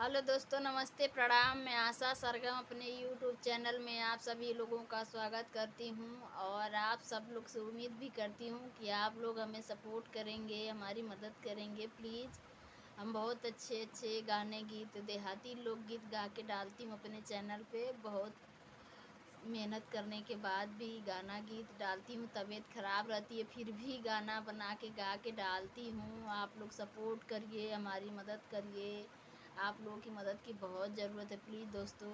Hello दोस्तों, नमस्ते, प्रणाम। मैं आशा सरगम अपने यूट्यूब चैनल में आप सभी लोगों का स्वागत करती हूं और आप सब लोग से उम्मीद भी करती हूं कि आप लोग हमें सपोर्ट करेंगे, हमारी मदद करेंगे प्लीज़। हम बहुत अच्छे अच्छे गाने, गीत, देहाती लोकगीत गा के डालती हूँ अपने चैनल पे। बहुत मेहनत करने के बाद भी गाना गीत डालती हूँ। तबीयत ख़राब रहती है फिर भी गाना बना के गा के डालती हूँ। आप लोग सपोर्ट करिए, हमारी मदद करिए। आप लोगों की मदद की बहुत ज़रूरत है प्लीज़ दोस्तों।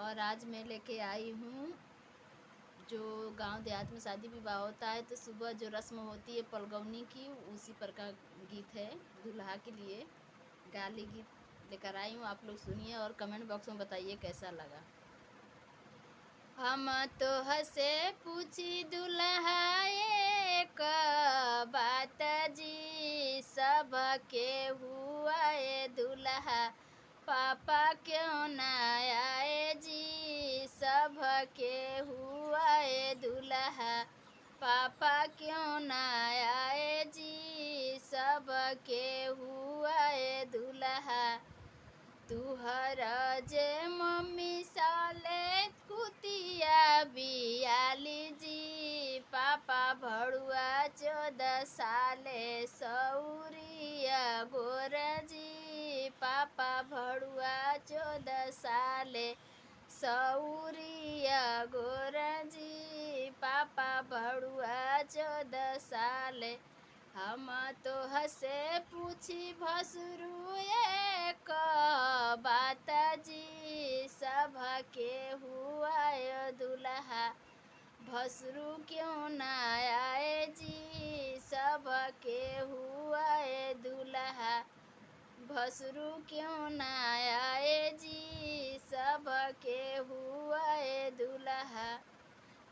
और आज मैं लेके आई हूँ, जो गांव देहात में शादी विवाह होता है तो सुबह जो रस्म होती है पलगौनी की, उसी पर का गीत है। दूल्हा के लिए गाली गीत लेकर आई हूँ। आप लोग सुनिए और कमेंट बॉक्स में बताइए कैसा लगा। हम तो हसे पूछी दुल्हा एक बात जी, सब के हुआ दुल्हा पापा क्यों न आए जी, सब के हुआ दुल्हा पापा क्यों न आए जी, सब के हुआ दुल्हा। तुहरा जे मम्मी साले कुतिया बियाली जी, पापा भड़ुआ 14 साले सौरिया गोर जी, पापा भड़ुआ 14 साले सौरिया गोर जी, पापा भड़ुआ 14 साले। हम तो हसे पूछी भसरू एक बात जी, सब के हुआ दुल्हा भसरू क्यों न आए जी, सब के हुआ दुल्हा भसरू क्यों न आए जी, सब के हुआ दुल्हा।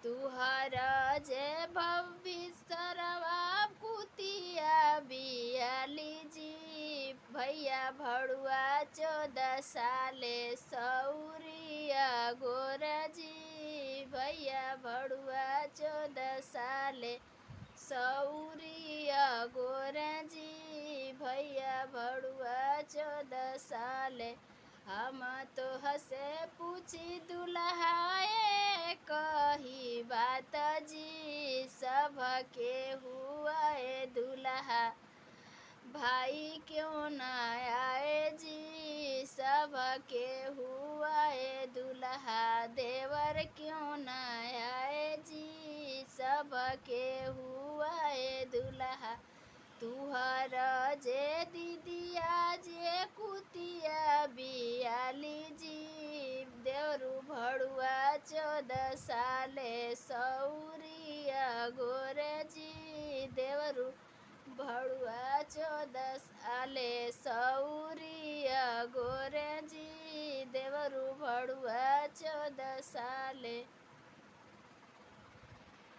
तुहरा जे भविष्यवा कुतिया बियाली जी, भैया भड़ुआ 14 साले सौरिया गोर जी, भैया भड़ुआ 14 साले सौरिया गोर जी, भैया भड़ुआ 14 साले। हम तो हसे पूछी दुल्हा कही बात जी, सब के हुआ दुल्हा भाई क्यों न आए जी, सब के हुआ दुल्हा देवर क्यों न आए जी, सब के हुआ दुल्हा। तुहरा जे दीदिया जे कुतिया बियाली जी, देवरू भड़ुआ 14 साले सौरिया गोर जी, देवरू भड़ुआ 14 साले सौरिया गोर जी, देवरू भड़ुआ 14 साले।